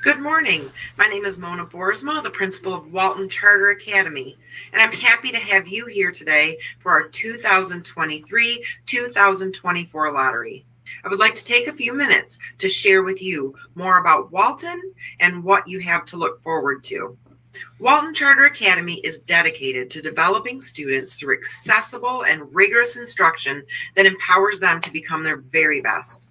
Good morning. My name is Mona Boersma, the principal of Walton Charter Academy, and I'm happy to have you here today for our 2023-2024 lottery. I would like to take a few minutes to share with you more about Walton and what you have to look forward to. Walton Charter Academy is dedicated to developing students through accessible and rigorous instruction that empowers them to become their very best.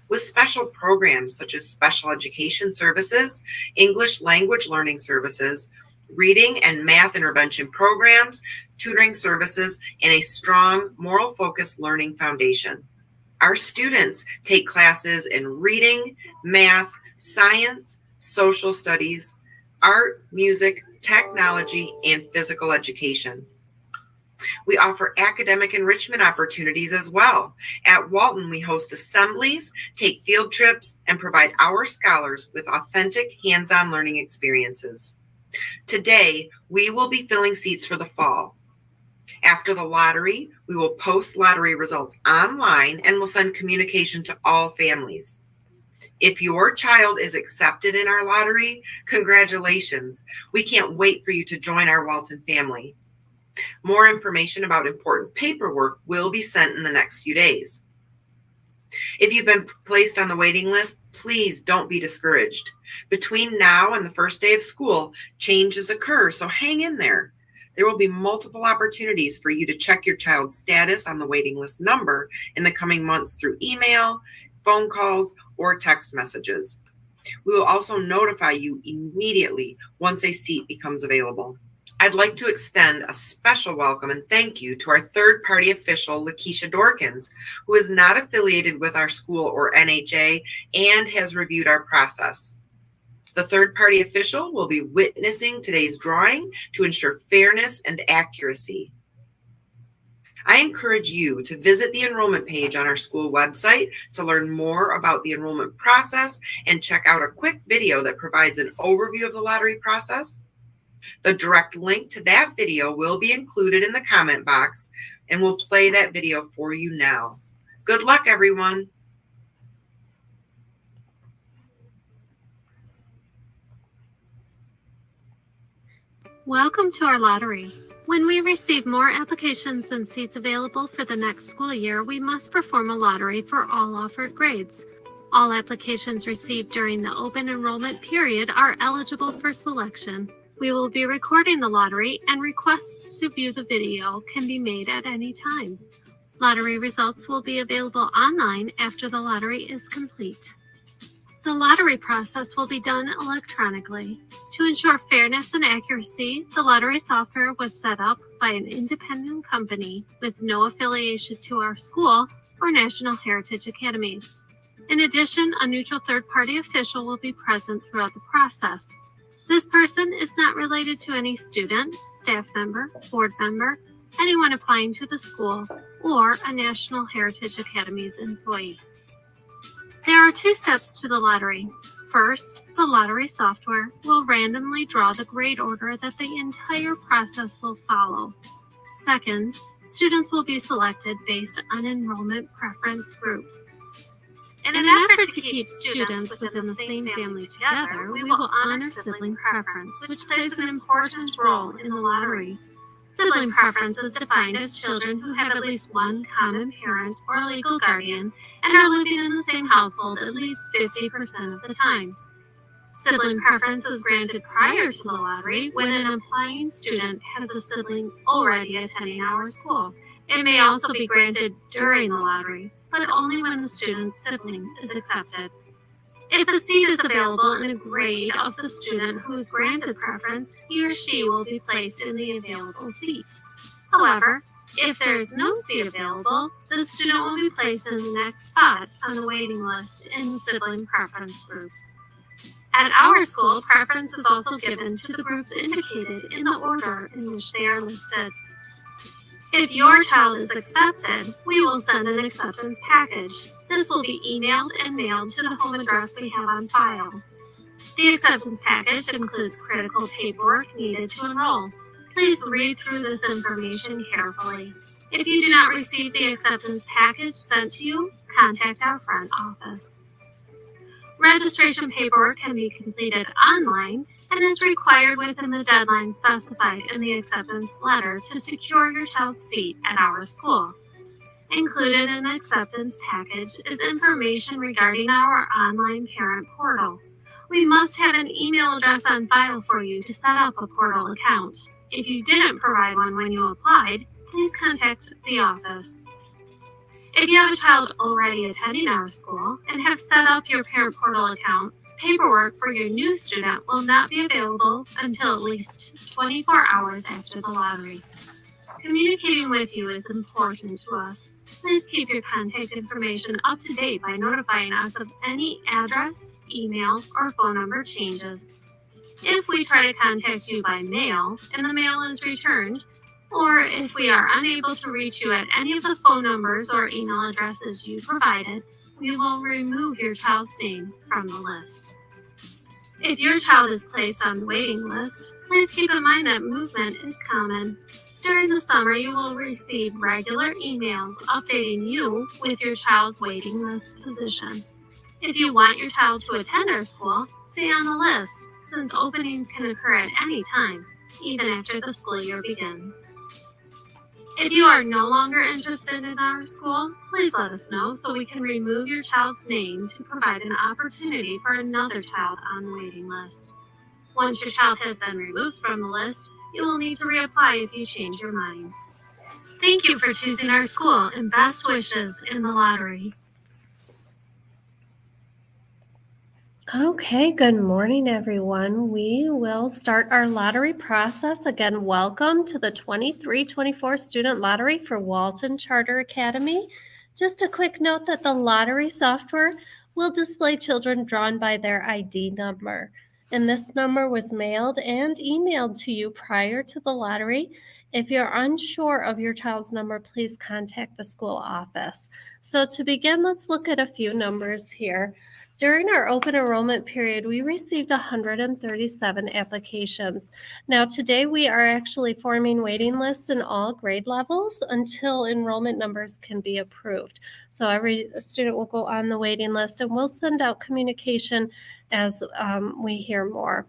With special programs such as special education services, English language learning services, reading and math intervention programs, tutoring services, and a strong moral-focused learning foundation. Our students take classes in reading, math, science, social studies, art, music, technology, and physical education. We offer academic enrichment opportunities as well. At Walton, we host assemblies, take field trips, and provide our scholars with authentic hands-on learning experiences. Today, we will be filling seats for the fall. After the lottery, we will post lottery results online and will send communication to all families. If your child is accepted in our lottery, congratulations. We can't wait for you to join our Walton family. More information about important paperwork will be sent in the next few days. If you've been placed on the waiting list, please don't be discouraged. Between now and the first day of school, changes occur, so hang in there. There will be multiple opportunities for you to check your child's status on the waiting list number in the coming months through email, phone calls, or text messages. We will also notify you immediately once a seat becomes available. I'd like to extend a special welcome and thank you to our third-party official, Lakeisha Dorkins, who is not affiliated with our school or NHA and has reviewed our process. The third-party official will be witnessing today's drawing to ensure fairness and accuracy. I encourage you to visit the enrollment page on our school website to learn more about the enrollment process and check out a quick video that provides an overview of the lottery process. The direct link to that video will be included in the comment box, and we'll play that video for you now. Good luck, everyone. Welcome to our lottery. When we receive more applications than seats available for the next school year, we must perform a lottery for all offered grades. All applications received during the open enrollment period are eligible for selection. We will be recording the lottery, and requests to view the video can be made at any time. Lottery results will be available online after the lottery is complete. The lottery process will be done electronically. To ensure fairness and accuracy, the lottery software was set up by an independent company with no affiliation to our school or National Heritage Academies. In addition, a neutral third-party official will be present throughout the process. This person is not related to any student, staff member, board member, anyone applying to the school, or a National Heritage Academies employee. There are 2 steps to the lottery. First, the lottery software will randomly draw the grade order that the entire process will follow. Second, students will be selected based on enrollment preference groups. In an effort to keep students within the same family together, we will honor sibling preference, which plays an important role in the lottery. Sibling preference is defined as children who have at least one common parent or legal guardian and are living in the same household at least 50% of the time. Sibling preference is granted prior to the lottery when an applying student has a sibling already attending our school. It may also be granted during the lottery, but only when the student's sibling is accepted. If a seat is available in a grade of the student who is granted preference, he or she will be placed in the available seat. However, if there is no seat available, the student will be placed in the next spot on the waiting list in the sibling preference group. At our school, preference is also given to the groups indicated in the order in which they are listed. If your child is accepted, we will send an acceptance package. This will be emailed and mailed to the home address we have on file. The acceptance package includes critical paperwork needed to enroll. Please read through this information carefully. If you do not receive the acceptance package sent to you, contact our front office. Registration paperwork can be completed online and is required within the deadline specified in the acceptance letter to secure your child's seat at our school. Included in the acceptance package is information regarding our online parent portal. We must have an email address on file for you to set up a portal account. If you didn't provide one when you applied, please contact the office. If you have a child already attending our school and have set up your parent portal account, paperwork for your new student will not be available until at least 24 hours after the lottery. Communicating with you is important to us. Please keep your contact information up to date by notifying us of any address, email, or phone number changes. If we try to contact you by mail and the mail is returned, or if we are unable to reach you at any of the phone numbers or email addresses you provided, we will remove your child's name from the list. If your child is placed on the waiting list, please keep in mind that movement is common. During the summer, you will receive regular emails updating you with your child's waiting list position. If you want your child to attend our school, stay on the list, since openings can occur at any time, even after the school year begins. If you are no longer interested in our school, please let us know so we can remove your child's name to provide an opportunity for another child on the waiting list. Once your child has been removed from the list, you will need to reapply if you change your mind. Thank you for choosing our school and best wishes in the lottery. Okay, good morning, everyone. We will start our lottery process. Again, welcome to the 23-24 student lottery for Walton Charter Academy. Just a quick note that the lottery software will display children drawn by their ID number. And this number was mailed and emailed to you prior to the lottery. If you're unsure of your child's number, please contact the school office. So to begin, let's look at a few numbers here. During our open enrollment period, we received 137 applications. Now, today we are actually forming waiting lists in all grade levels until enrollment numbers can be approved. So every student will go on the waiting list, and we'll send out communication as we hear more.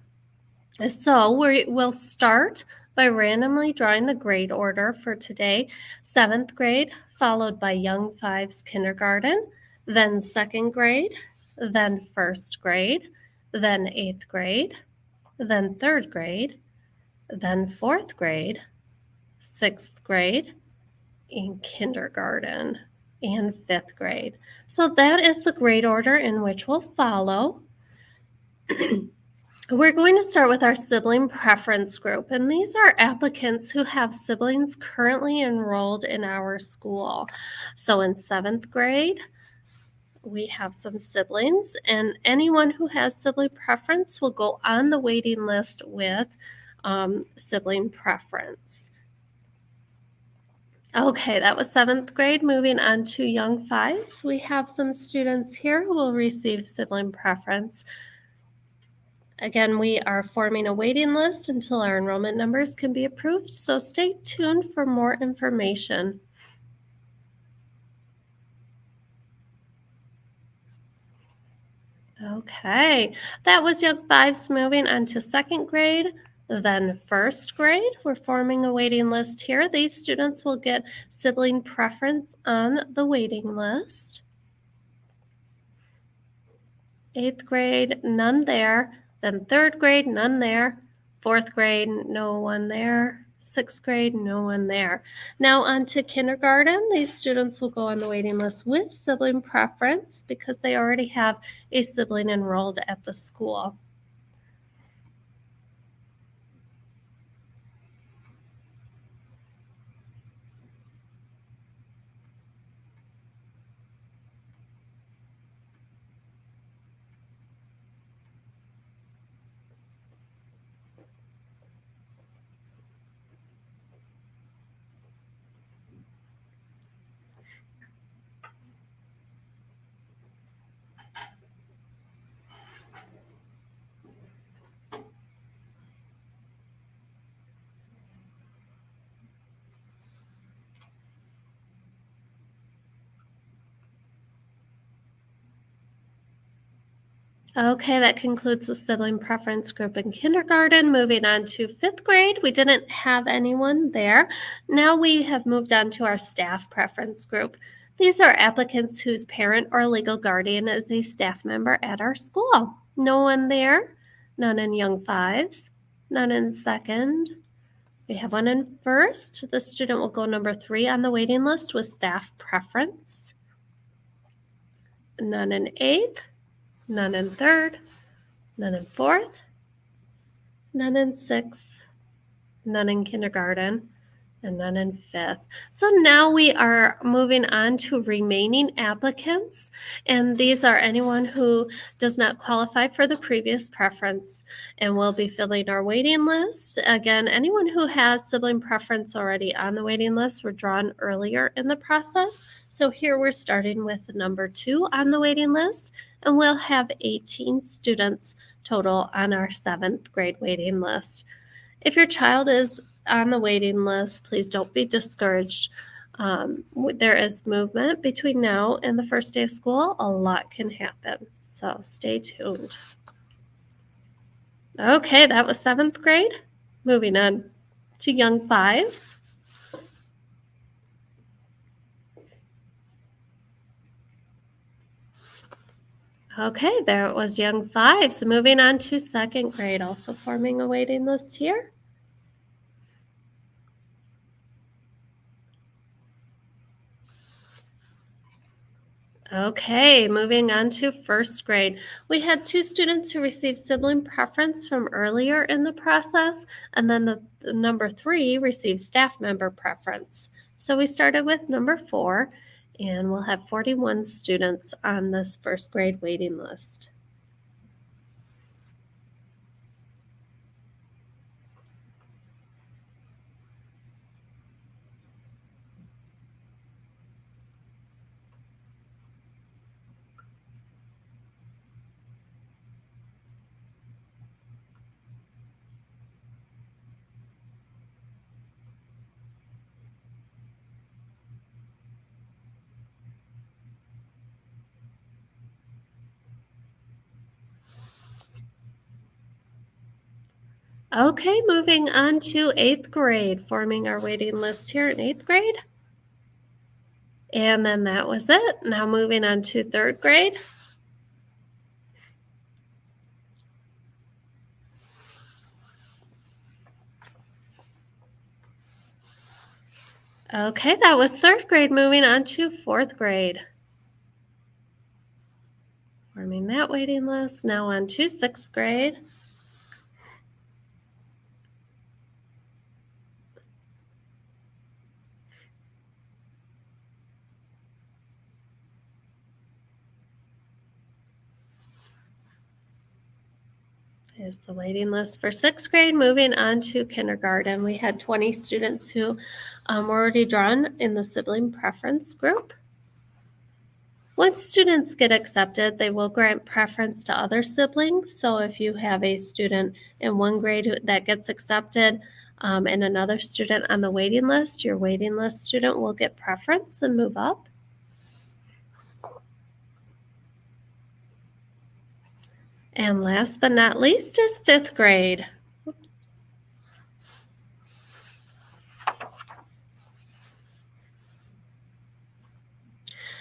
So we'll start by randomly drawing the grade order for today. 7th grade, followed by Young Fives kindergarten, then 2nd grade, then 1st grade, then 8th grade, then 3rd grade, then 4th grade, 6th grade, and kindergarten, and 5th grade. So that is the grade order in which we'll follow. We're going to start with our sibling preference group, and these are applicants who have siblings currently enrolled in our school. So in 7th grade, we have some siblings, and anyone who has sibling preference will go on the waiting list with sibling preference. Okay, that was 7th grade. Moving on to Young Fives, we have some students here who will receive sibling preference. Again, we are forming a waiting list until our enrollment numbers can be approved, so stay tuned for more information. Okay, that was Young Fives. Moving on to 2nd grade, then 1st grade. We're forming a waiting list here. These students will get sibling preference on the waiting list. 8th grade, none there. Then 3rd grade, none there. 4th grade, no one there. 6th grade, no one there. Now on to kindergarten. These students will go on the waiting list with sibling preference because they already have a sibling enrolled at the school. Okay, that concludes the sibling preference group in kindergarten. Moving on to 5th grade, we didn't have anyone there. Now we have moved on to our staff preference group. These are applicants whose parent or legal guardian is a staff member at our school. No one there, none in Young Fives, none in 2nd. We have one in 1st. The student will go number 3 on the waiting list with staff preference. None in 8th, none in 3rd, none in 4th, none in 6th, none in kindergarten, and none in 5th. So now we are moving on to remaining applicants, and these are anyone who does not qualify for the previous preference, and we'll be filling our waiting list. Again, anyone who has sibling preference already on the waiting list were drawn earlier in the process. So here we're starting with number 2 on the waiting list, and we'll have 18 students total on our 7th grade waiting list. If your child is on the waiting list, please don't be discouraged. There is movement between now and the first day of school. A lot can happen, so stay tuned. Okay, that was 7th grade. Moving on to Young Fives. Okay, there it was Young Fives. Moving on to 2nd grade, also forming a waiting list here. Okay, moving on to 1st grade. We had 2 students who received sibling preference from earlier in the process, and then the number 3 received staff member preference. So we started with number 4, and we'll have 41 students on this 1st grade waiting list. Okay, moving on to 8th grade, forming our waiting list here in 8th grade. And then that was it. Now moving on to 3rd grade. Okay, that was 3rd grade. Moving on to 4th grade. Forming that waiting list. Now on to 6th grade. There's the waiting list for 6th grade. Moving on to kindergarten. We had 20 students who were already drawn in the sibling preference group. Once students get accepted, they will grant preference to other siblings. So if you have a student in one grade that gets accepted and another student on the waiting list, your waiting list student will get preference and move up. And last but not least is 5th grade.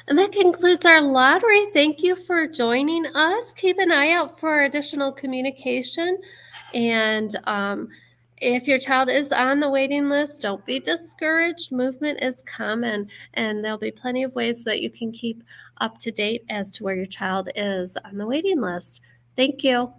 And that concludes our lottery. Thank you for joining us. Keep an eye out for additional communication. And if your child is on the waiting list, don't be discouraged. Movement is common, and there'll be plenty of ways that you can keep up to date as to where your child is on the waiting list. Thank you.